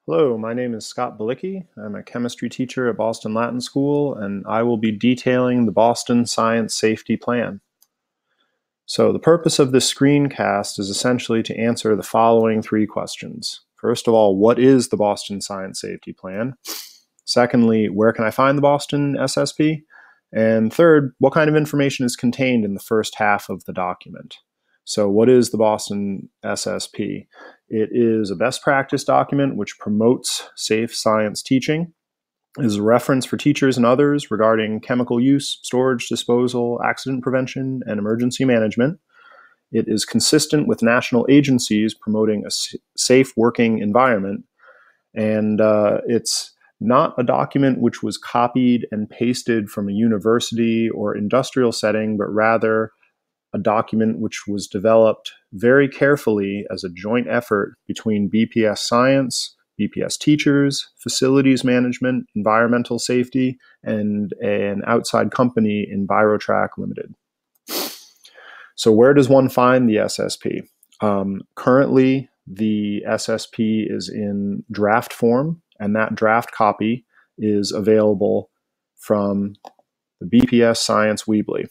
Hello, my name is Scott Balicki. I'm a chemistry teacher at Boston Latin School, and I will be detailing the Boston Science Safety Plan. So the purpose of this screencast is essentially to answer the following three questions. First of all, what is the Boston Science Safety Plan? Secondly, where can I find the Boston SSP? And third, what kind of information is contained in the first half of the document? So what is the Boston SSP? It is a best practice document which promotes safe science teaching. It is a reference for teachers and others regarding chemical use, storage, disposal, accident prevention, and emergency management. It is consistent with national agencies promoting a safe working environment. And it's not a document which was copied and pasted from a university or industrial setting, but rather a document which was developed very carefully as a joint effort between BPS science, BPS teachers, facilities management, environmental safety, and an outside company, EnviroTrack Limited. So where does one find the SSP? Currently, the SSP is in draft form, and that draft copy is available from the BPS Science Weebly.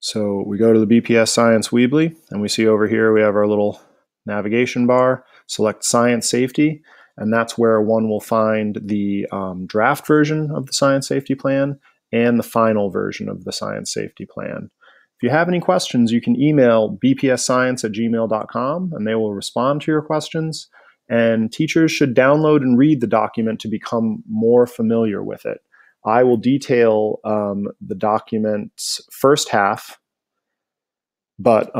So we go to the BPS Science Weebly, and we see over here we have our little navigation bar, select Science Safety, and that's where one will find the draft version of the Science Safety Plan and the final version of the Science Safety Plan. If you have any questions, you can email bpsscience@gmail.com, and they will respond to your questions. And teachers should download and read the document to become more familiar with it. I will detail the document's first half, but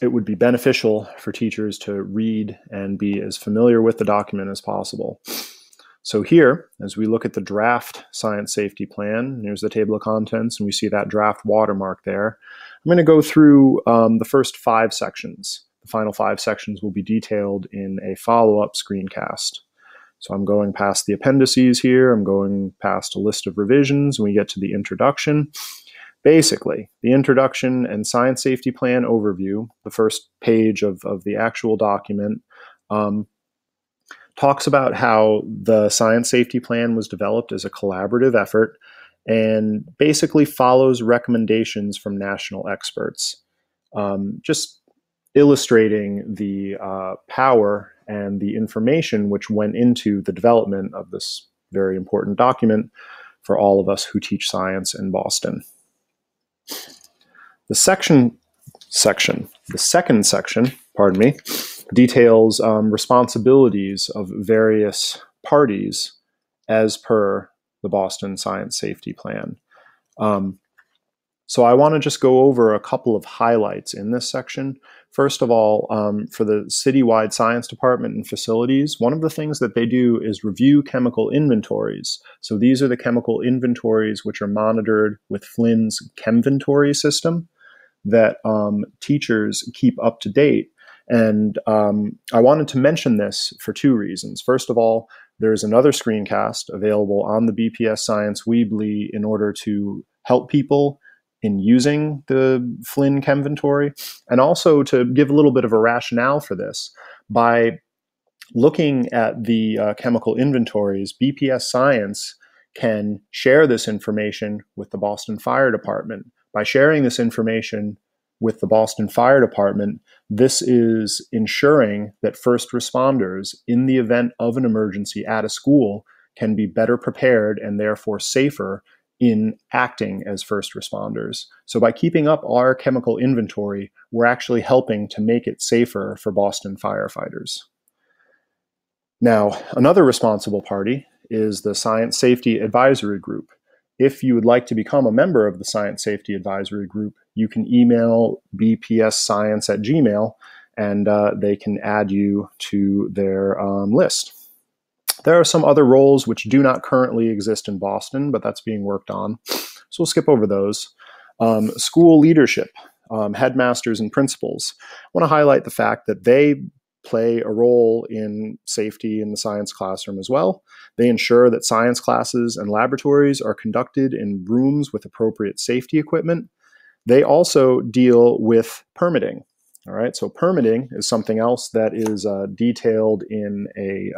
it would be beneficial for teachers to read and be as familiar with the document as possible. So here, as we look at the draft Science Safety Plan, here's the table of contents, and we see that draft watermark there. I'm going to go through the first 5 sections. The final 5 sections will be detailed in a follow-up screencast. So I'm going past the appendices here, I'm going past a list of revisions, and we get to the introduction. Basically, the introduction and Science Safety Plan overview, the first page of the actual document, talks about how the Science Safety Plan was developed as a collaborative effort and basically follows recommendations from national experts, just illustrating the power and the information which went into the development of this very important document for all of us who teach science in Boston. The second section, details responsibilities of various parties as per the Boston Science Safety Plan. So I want to just go over a couple of highlights in this section. First of all, for the citywide science department and facilities, one of the things that they do is review chemical inventories. So these are the chemical inventories which are monitored with Flynn's Chemventory system that teachers keep up to date. And I wanted to mention this for 2 reasons. First of all, there's another screencast available on the BPS Science Weebly in order to help people in using the Flynn Chemventory, and also to give a little bit of a rationale for this. By looking at the chemical inventories, BPS Science can share this information with the Boston Fire Department. By sharing this information with the Boston Fire Department, this is ensuring that first responders, in the event of an emergency at a school, can be better prepared and therefore safer in acting as first responders. So by keeping up our chemical inventory, we're actually helping to make it safer for Boston firefighters. Now, another responsible party is the Science Safety Advisory Group. If you would like to become a member of the Science Safety Advisory Group, you can email bpsscience@gmail, and they can add you to their list. There are some other roles which do not currently exist in Boston, but that's being worked on. So we'll skip over those. School leadership, headmasters and principals. I want to highlight the fact that they play a role in safety in the science classroom as well. They ensure that science classes and laboratories are conducted in rooms with appropriate safety equipment. They also deal with permitting. All right, so permitting is something else that is detailed in a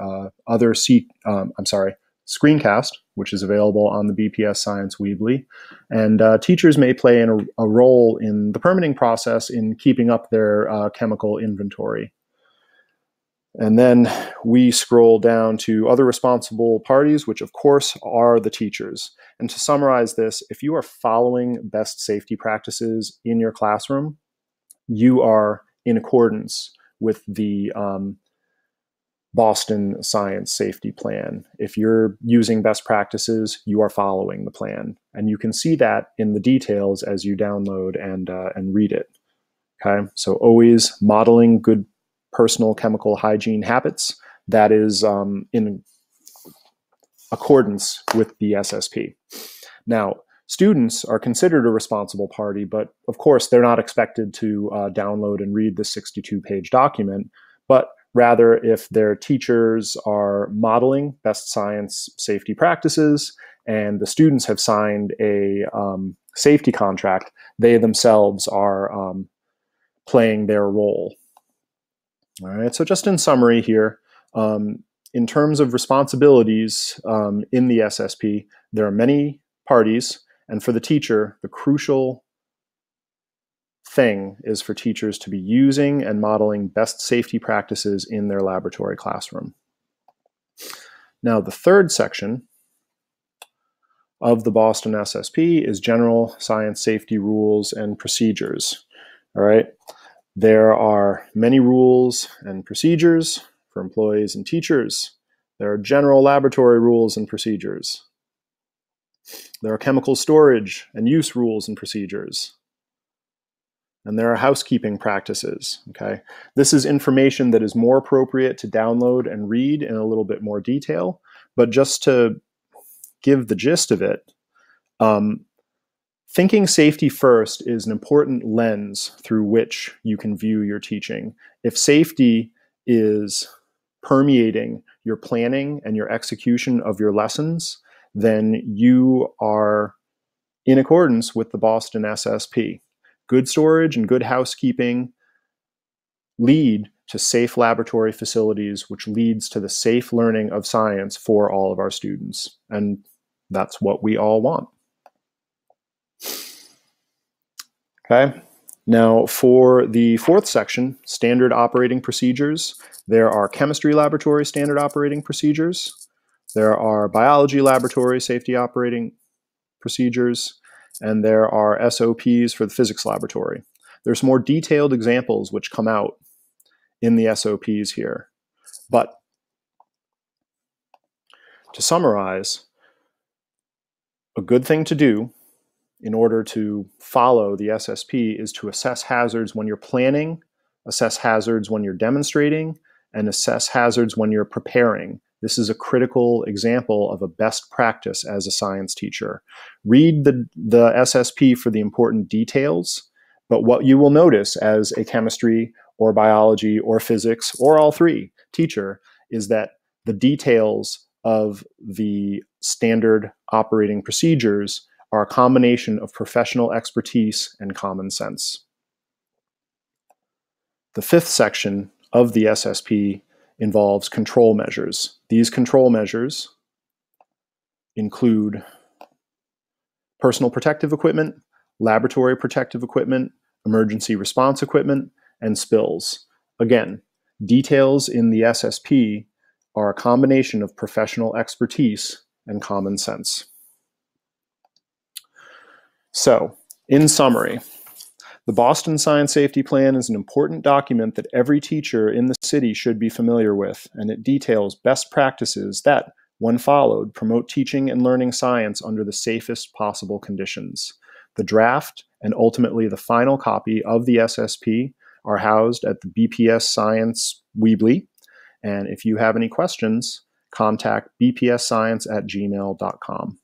screencast, which is available on the BPS Science Weebly. And teachers may play a role in the permitting process in keeping up their chemical inventory. And then we scroll down to other responsible parties, which of course are the teachers. And to summarize this, if you are following best safety practices in your classroom, you are in accordance with the Boston Science Safety Plan. If you're using best practices, you are following the plan. And you can see that in the details as you download and read it. Okay, so always modeling good personal chemical hygiene habits. That is in accordance with the SSP. Now, students are considered a responsible party, but of course they're not expected to download and read the 62-page document, but rather if their teachers are modeling best science safety practices and the students have signed a safety contract, they themselves are playing their role. All right, so just in summary here, in terms of responsibilities in the SSP, there are many parties, and for the teacher, the crucial thing is for teachers to be using and modeling best safety practices in their laboratory classroom. Now, the third section of the Boston SSP is General Science Safety Rules and Procedures. All right, there are many rules and procedures for employees and teachers. There are general laboratory rules and procedures. There are chemical storage and use rules and procedures. And there are housekeeping practices, okay? This is information that is more appropriate to download and read in a little bit more detail, but just to give the gist of it, thinking safety first is an important lens through which you can view your teaching. If safety is permeating your planning and your execution of your lessons, then you are in accordance with the Boston SSP. Good storage and good housekeeping lead to safe laboratory facilities, which leads to the safe learning of science for all of our students. And that's what we all want. Okay. Now, for the fourth section, standard operating procedures, there are chemistry laboratory standard operating procedures. There are biology laboratory safety operating procedures, and there are SOPs for the physics laboratory. There's more detailed examples which come out in the SOPs here. But to summarize, a good thing to do in order to follow the SSP is to assess hazards when you're planning, assess hazards when you're demonstrating, and assess hazards when you're preparing. This is a critical example of a best practice as a science teacher. Read the SSP for the important details, but what you will notice as a chemistry or biology or physics or all three teacher is that the details of the standard operating procedures are a combination of professional expertise and common sense. The fifth section of the SSP involves control measures. These control measures include personal protective equipment, laboratory protective equipment, emergency response equipment, and spills. Again, details in the SSP are a combination of professional expertise and common sense. So, in summary, the Boston Science Safety Plan is an important document that every teacher in the city should be familiar with, and it details best practices that, when followed, promote teaching and learning science under the safest possible conditions. The draft and ultimately the final copy of the SSP are housed at the BPS Science Weebly, and if you have any questions, contact bpsscience@gmail.com.